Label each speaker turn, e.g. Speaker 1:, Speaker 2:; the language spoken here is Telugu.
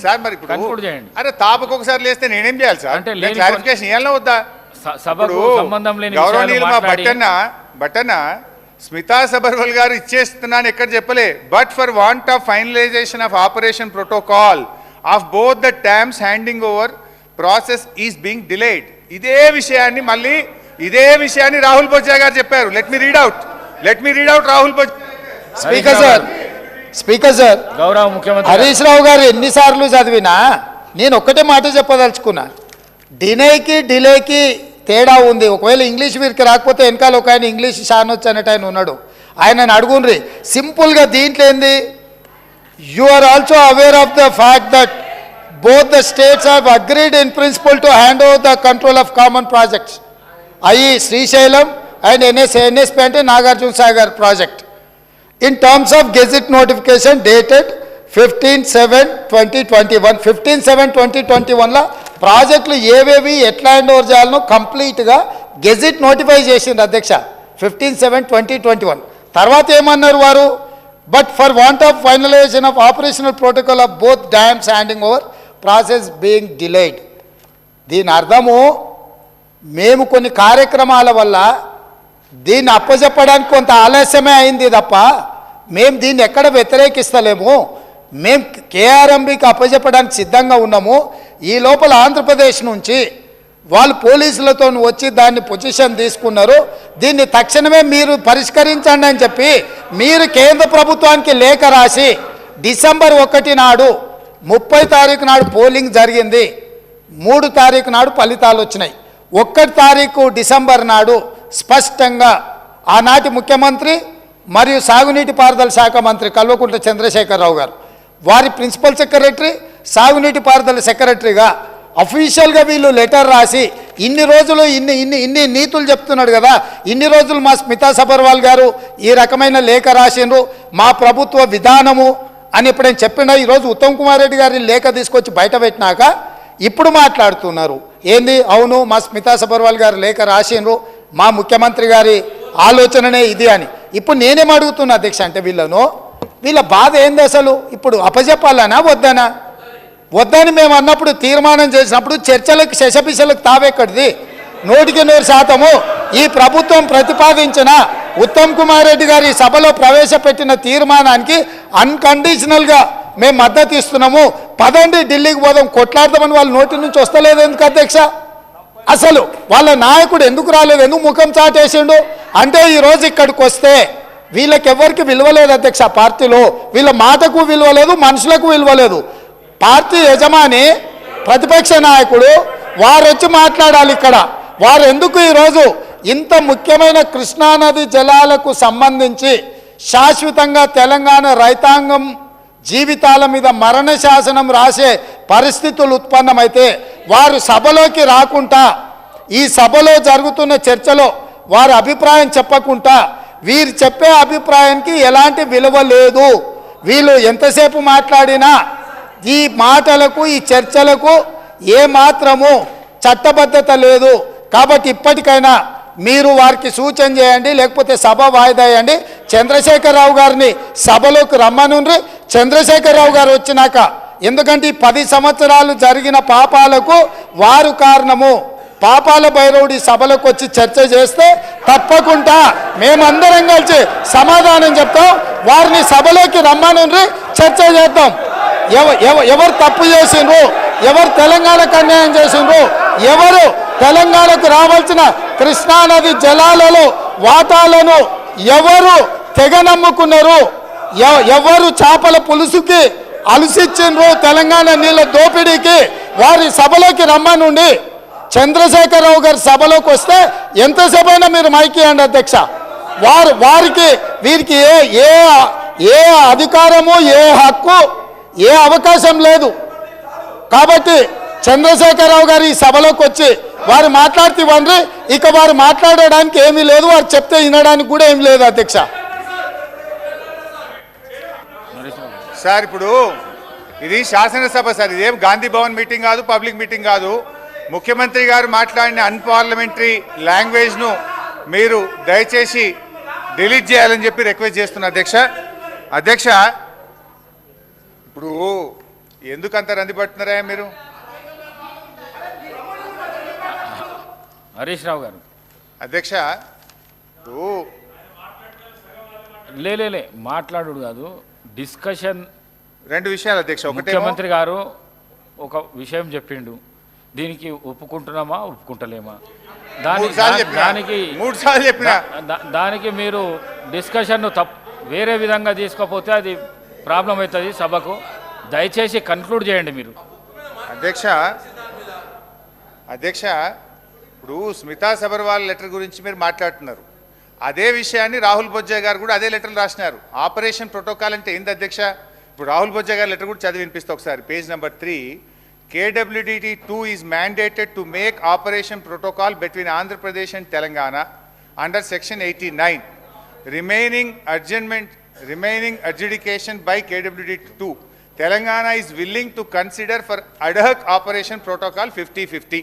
Speaker 1: సార్ మరి ఇప్పుడు అరే తాపకు ఒకసారి లేస్తే నేనేం చేయాలి సార్? క్లారిఫికేషన్ ఇవ్వాలన్నా వద్దా? గౌరవనీయులు మా బట్టన్న స్మితా సబర్వాల్ గారు ఇచ్చేస్తున్నాను ఎక్కడ చెప్పలే. But for want of finalisation of operation protocol of both the times handing over process is being delayed. ఇదే విషయాన్ని రాహుల్ బొజ్జా గారు చెప్పారు. Let me read out Rahul Bojja.
Speaker 2: Speaker sir గౌరవ ముఖ్యమంత్రి హరీష్ రావు గారు ఎన్నిసార్లు చదివినా నేను ఒక్కటే మాట చెప్పదలుచుకున్నా. డిలేకి తేడా ఉంది. ఒకవేళ ఇంగ్లీష్ వీరికి రాకపోతే వెనకాల ఒక ఆయన ఇంగ్లీష్ షానొచ్చు అనేట ఆయన ఉన్నాడు, ఆయనను అడుగుండ్రి. సింపుల్గా దీంట్లో ఏంది, you are also aware of the fact that both the states have agreed in principle to hand over the control of common projects, i.e. Srisailam and NSP and Nagarjuna Sagar project, in terms of gazette notification dated 15/7/2021. 15/7/2021 la ప్రాజెక్టులు ఏవేవి ఎట్లా హ్యాండ్ ఓవర్ చేయాలనో కంప్లీట్గా గెజిట్ నోటిఫై చేసింది అధ్యక్ష 15/7/2021. తర్వాత ఏమన్నారు వారు, but for want of finalisation of operational protocol of both dams handing over process being delayed. దీని అర్థము మేము కొన్ని కార్యక్రమాల వల్ల దీన్ని అప్పచెప్పడానికి కొంత ఆలస్యమే అయింది తప్ప మేము దీన్ని ఎక్కడ వ్యతిరేకిస్తలేము. మేము కేఆర్ఎంబీకి అప్పచెప్పడానికి సిద్ధంగా ఉన్నాము. ఈ లోపల ఆంధ్రప్రదేశ్ నుంచి వాళ్ళు పోలీసులతో వచ్చి దాన్ని పొజిషన్ తీసుకున్నారు. దీన్ని తక్షణమే మీరు పరిష్కరించండి అని చెప్పి మీరు కేంద్ర ప్రభుత్వానికి లేఖ రాసి డిసెంబర్ 1 నాడు 30 తారీఖు నాడు పోలింగ్ జరిగింది, 3 తారీఖు నాడు ఫలితాలు వచ్చినాయి. 1 తారీఖు డిసెంబర్ నాడు స్పష్టంగా ఆనాటి ముఖ్యమంత్రి మరియు సాగునీటి పారుదల శాఖ మంత్రి కల్వకుంట్ల చంద్రశేఖరరావు గారు, వారి ప్రిన్సిపల్ సెక్రటరీ, సాగునీటి పారుదల సెక్రటరీగా అఫీషియల్గా వీళ్ళు లెటర్ రాసి ఇన్ని రోజులు ఇన్ని నీతులు చెప్తున్నాడు కదా, ఇన్ని రోజులు మా స్మితా సబర్వాల్ గారు ఈ రకమైన లేఖ రాసిండ్రు, మా ప్రభుత్వ విధానము అని ఎప్పుడైనా చెప్పినా ఈరోజు ఉత్తమ్ కుమార్ రెడ్డి గారి లేఖ తీసుకొచ్చి బయట పెట్టినాక ఇప్పుడు మాట్లాడుతున్నారు ఏంది, అవును మా స్మితా సబర్వాల్ గారు లేఖ రాసిండ్రు, మా ముఖ్యమంత్రి గారి ఆలోచననే ఇది అని. ఇప్పుడు నేనేం అడుగుతున్నా అధ్యక్ష అంటే వీళ్ళ బాధ ఏంది అసలు? ఇప్పుడు అప్పచెప్పాలనా వద్దని మేము అన్నప్పుడు తీర్మానం చేసినప్పుడు చర్చలకు శశపిశలకు తావెక్కడిది? 100% ఈ ప్రభుత్వం ప్రతిపాదించిన ఉత్తమ్ కుమార్ రెడ్డి గారి సభలో ప్రవేశపెట్టిన తీర్మానానికి అన్కండిషనల్గా మేము మద్దతు ఇస్తున్నాము. పదండి ఢిల్లీకి పోదాం కొట్లాడదామని వాళ్ళ నోటి నుంచి వస్తలేదు ఎందుకు అధ్యక్ష? అసలు వాళ్ళ నాయకుడు ఎందుకు రాలేదు, ఎందుకు ముఖం చాటేసిండు అంటే ఈరోజు ఇక్కడికి వస్తే వీళ్ళకెవ్వరికి విలువ లేదు అధ్యక్ష. పార్టీలో వీళ్ళ మాటకు విలువ లేదు, మనుషులకు విలువ లేదు. పార్టీ యజమాని ప్రతిపక్ష నాయకుడు వారు వచ్చి మాట్లాడాలి ఇక్కడ. వారు ఎందుకు ఈరోజు ఇంత ముఖ్యమైన కృష్ణానది జలాలకు సంబంధించి శాశ్వతంగా తెలంగాణ రైతాంగం జీవితాల మీద మరణ శాసనం రాసే పరిస్థితులు ఉత్పన్నమైతే వారు సభలోకి రాకుండా ఈ సభలో జరుగుతున్న చర్చలో వారి అభిప్రాయం చెప్పకుండా వీరు చెప్పే అభిప్రాయానికి ఎలాంటి విలువ లేదు. వీళ్ళు ఎంతసేపు మాట్లాడినా ఈ మాటలకు ఈ చర్చలకు ఏమాత్రము చట్టబద్ధత లేదు. కాబట్టి ఇప్పటికైనా మీరు వారికి సూచన చేయండి, లేకపోతే సభ వాయిదా వేయండి. చంద్రశేఖరరావు గారిని సభలోకి రమ్మనుండ్రి. చంద్రశేఖరరావు గారు వచ్చినాక, ఎందుకంటే ఈ 10 సంవత్సరాలు జరిగిన పాపాలకు వారు కారణము. పాపాల భైరవుడి సభలోకి వచ్చి చర్చ చేస్తే తప్పకుండా మేమందరం కలిసి సమాధానం చెప్తాం. వారిని సభలోకి రమ్మనుండ్రి, చర్చ చేద్దాం. ఎవరు తప్పు చేసిండ్రు, ఎవరు తెలంగాణకు అన్యాయం చేసిండ్రు, ఎవరు తెలంగాణకు రావాల్సిన కృష్ణానది జలాలలో వాటాలను ఎవరు తెగ నమ్ముకున్నారు, ఎవరు చేపల పులుసుకి అలసిచ్చిండ్రు తెలంగాణ నీళ్ళ దోపిడీకి, వారి సభలోకి రమ్మనుండి. చంద్రశేఖరరావు గారి సభలోకి వస్తే ఎంతసేపు అయినా మీరు మైక్ ఇవ్వండి అధ్యక్ష. వారికి వీరికి ఏ అధికారము, ఏ హక్కు, ఏ అవకాశం లేదు. కాబట్టి చంద్రశేఖరరావు గారు ఈ సభలోకి వచ్చి వారు మాట్లాడితే ఇక వారు మాట్లాడడానికి ఏమీ లేదు, వారు చెప్తే వినడానికి కూడా ఏమీ లేదు అధ్యక్ష.
Speaker 1: సార్ ఇప్పుడు ఇది శాసనసభ సార్, ఇదేం గాంధీ భవన్ మీటింగ్ కాదు, పబ్లిక్ మీటింగ్ కాదు. ముఖ్యమంత్రి గారు మాట్లాడిన అన్పార్లమెంటరీ లాంగ్వేజ్ను మీరు దయచేసి డిలీట్ చేయాలని చెప్పి రిక్వెస్ట్ చేస్తున్నా అధ్యక్ష. ఇప్పుడు ఎందుకు అంత రంది పడుతున్నారా మీరు?
Speaker 3: హరీష్ రావు గారు
Speaker 1: అధ్యక్ష ఇప్పుడు
Speaker 3: లేలే మాట్లాడు కాదు, డిస్కషన్.
Speaker 1: రెండు విషయాలు అధ్యక్ష. ఒకటి
Speaker 3: ముఖ్యమంత్రి గారు ఒక విషయం చెప్పిండు, దీనికి ఒప్పుకుంటున్నామా ఒప్పుకుంటలేమా,
Speaker 1: మూడు సార్లు చెప్పినా
Speaker 3: దానికి మీరు డిస్కషన్ను వేరే విధంగా తీసుకోపోతే అది ప్రాబ్లం అవుతుంది సభకు. దయచేసి కన్క్లూడ్ చేయండి మీరు.
Speaker 1: అధ్యక్ష ఇప్పుడు స్మితా సబర్వాల్ లెటర్ గురించి మీరు మాట్లాడుతున్నారు. అదే విషయాన్ని రాహుల్ బొజ్జా గారు కూడా అదే లెటర్లు రాసినారు. ఆపరేషన్ ప్రోటోకాల్ అంటే ఏంది అధ్యక్ష? ఇప్పుడు రాహుల్ బొజ్జా గారి లెటర్ కూడా చదివి వినిపిస్తా ఒకసారి. Page number 3, KWDT 2 is mandated to make operation protocol between Andhra Pradesh and Telangana under section 89. Remaining adjudication by KWDT 2. Telangana is willing to consider for ad hoc operation protocol 50-50.